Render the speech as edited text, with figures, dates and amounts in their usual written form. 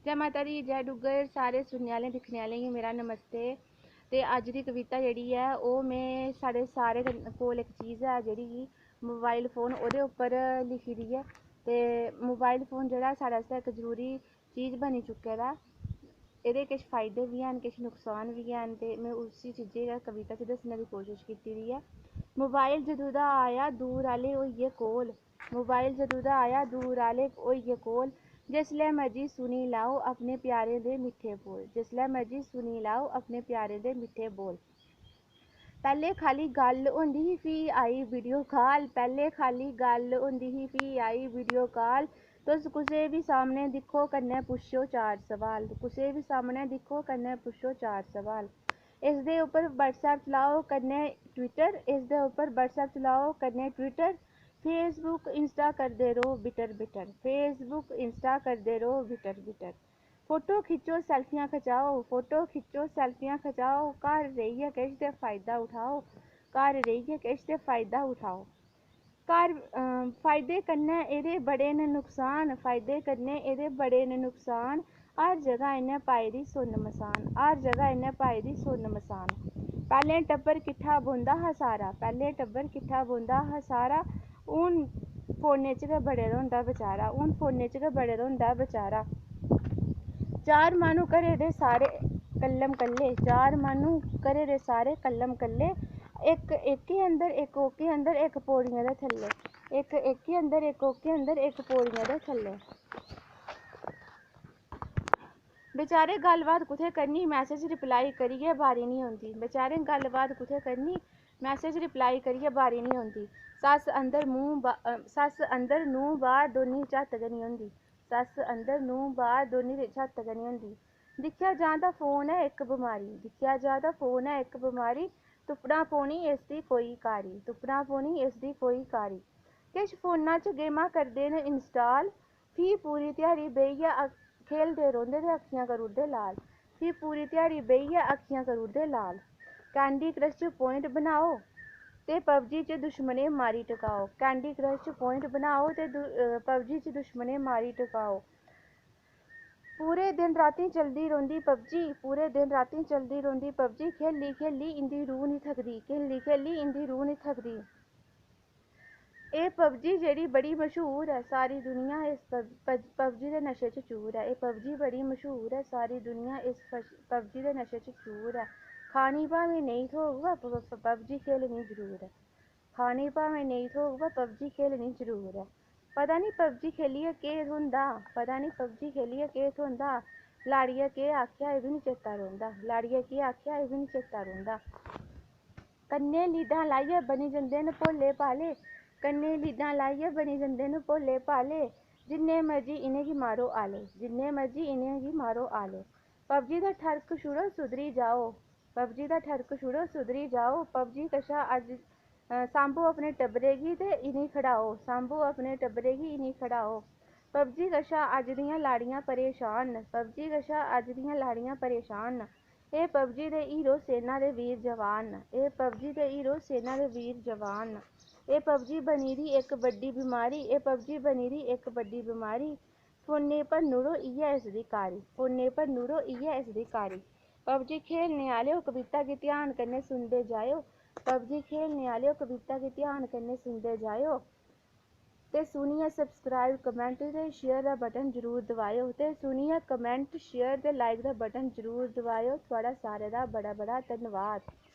जय माता दी, जय डुग्गर। सारे सुनने आह्ले दिक्खने आह्लें गी मेरा नमस्ते। ते अज्ज दी कविता जेह्ड़ी ऐ ओह् में साढ़े सारे कोल इक चीज़ है जेह्ड़ी कि मोबाइल फ़ोन, ओह्दे उप्पर लिखी दी ऐ। ते मोबाइल फ़ोन जेह्ड़ा साढ़े आस्तै इक जरूरी चीज़ बनी चुके दा ऐ। एह्दे किश फ़ायदे बी हैन, किश नुकसान बी हैन, ते में उसी चीज़ै गी कविता च दस्सने दी कोशिश कीती दी ऐ। मोबाइल जदूं दा आया दूर आह्ले होई गे कोल, मोबाइल जदूं दा आया दूर आह्ले होई गे कोल। जिसलै मर्जी सुनी लैओ अपने प्यारे दे मिट्ठे बोल, जिसलै मर्जी सुनी लैओ अपने प्यारे दे मिट्ठे बोल। पैह्ले खाली गल्ल होंदी ही, फ्ही आई वीडियो कॉल, पैह्ले खाली गल्ल होंदी ही, फ्ही आई वीडियो कॉल। तुस कुसै बी सामनै दिक्खो कन्नै पुच्छो चार सवाल, कुसै बी सामनै दिक्खो कन्नै पुच्छो चार सवाल। इसदे उप्पर व्हाट्सएप चलाओ कन्नै ट्विटर, इसदे उप्पर व्हाट्सएप चलाओ कन्नै ट्विटर। फेसबुक इंस्टा करदे रहो बिटर बिटर, फेसबुक इंस्टा करदे रहो बिटर बिटर। फोटो खिच्चो सैल्फियां खचाओ, फोटो खिच्चो सैल्फियां खचाओ। घर रेहियै किश ते फायदा उठाओ, घर रेहियै किश ते फायदा उठाओ। घर फायदे कन्नै एह्दे बड़े न नुकसान, फायदे कन्नै एह्दे बड़े न नुकसान। हर जगह इ'न्नै पाई दी सुन्न मसान, हर जगह इ'न्नै पाई दी सुन्न मसान। पैह्लें टब्बर किट्ठा बौंह्दा हा सारा, पैह्लें टब्बर किट्ठा बौंह्दा हा सारा। हून फोनै च गै बड़े दा होंदा बेचारा, हून फोनै च गै बड़े दा होंदा बेचारा। चार माह्नू घरै दे सारे कल्लम कल्ले, चार माह्नू घरै दे सारे कल्लम कल्ले। इक एह्के अंदर, इक ओह्के अंदर, इक पौड़ियें दे थल्ले, इक एह्के अंदर, इक ओह्के अंदर, इक पौड़ियें दे थल्ले। बेचारे गल्ल बात कुत्थै करनी, मैसेज रिप्लाई करियै बारी निं औंदी, बेचारे गल्ल बात कुत्थै करनी, मैसेज रिप्लाई करियै बारी निं औंदी। सस्स अंदर सस्स अंदर नूंह् बाह्र दोन्नी झत्त गै निं होंदी, सस्स अंदर नूंह् बाह्र दोन्नी दी झत्त गै निं होंदी। दिक्खेआ जां तां फोन ऐ इक बमारी, दिक्खेआ जां तां फोन है इक बमारी। तुप्पना पौनी इसदी कोई कारी, तुप्पना पौनी इसदी कोई कारी। किश फोना च गेमां करदे न इंस्टाल, फ्ही पूरी ध्याड़ी बेहियै खेलदे रौंह्दे ते अक्खियां करी ओड़दे लाल, फ्ही पूरी ध्याड़ी बेहियै अक्खियां करी ओड़दे लाल। कैंडी क्रश च पॉइंट बनाओ ते पबजी च दुश्मनें मारी टकाओ, कैंडी क्रश च पॉइंट बनाओ ते पबजी च दुश्मनें मारी टकाओ। पूरे दिन रातीं चलदी रौंह्दी पबजी, पूरे दिन रातीं चलदी रौंह्दी पबजी। खेली खेली इं'दी रूह् निं थकदी, खेली खेली इं'दी रूह् निं थकदी। एह् पबजी जेह्ड़ी बड़ी मश्हूर ऐ, सारी दुनिया इस पबजी दे नशे च चूर ऐ। एह् पबजी बड़ी मश्हूर ऐ, सारी दुनिया इस पबजी दे नशे च चूर ऐ। खानी भावें नेईं थ्होग वा पबजी खेलनी जरूर ऐ, खानी भावें नेईं थ्होग वा पबजी खेलनी जरूर ऐ। पता निं पबजी खेलियै केह् थ्होंदा, पता निं पबजी खेलियै केह् थ्होंदा। लाड़ियै केह् आखेआ एह् बी निं चेता रौंह्दा, लाड़ियै केह् आखेआ एह् बी निं चेता रौंह्दा। कन्नै लीडां लाइयै बनी जंदे न भोले भाले, कन्नै लीडां लाइयै बनी जंदे न भोले भाले। जिन्ने मर्जी इ'नेंगी मारो आले, जिन्ने मर्जी इ'नेंगी मारो आले। पबजी दा ठरक छुड़ो सुधरी जाओ, पबजी दा ठरक छुड़ो सुधरी जाओ। पबजी कशा अज्ज सांभो अपने टब्बरै गी ते इ'नेंगी खड़ाओ, सांभो अपने टब्बरै गी इ'नेंगी खड़ाओ। पबजी कशा अज्ज दियां लाड़ियां परेशान न, पबजी कशा अज्ज दियां लाड़ियां परेशान न। एह् पबजी दे हीरो सेना दे वीर जवान न, एह् पबजी दे हीरो सेना दे वीर जवान न। एह् पबजी बनी दी इक बड्डी बमारी, एह् पबजी बनी दी इक बड्डी बमारी। फोनै पर नुड़ो इ'यै इसदी कारी, फोनै पर नुड़ो इ'यै इसदी कारी। पबजी खेलने आह्लेओ कविता गी ध्यान कन्नै सुनदे जाएओ, पबजी खेलने आह्लेओ कविता गी ध्यान कन्नै सुनदे जाएओ। ते सुनियै सब्सक्राइब कमेंट ते शेयर दा बटन जरूर दबाएओ, ते सुनियै कमेंट शेयर ते लाइक दा बटन जरूर दबाएओ। थुआढ़ा सारें दा बड़ा बड़ा धन्नवाद।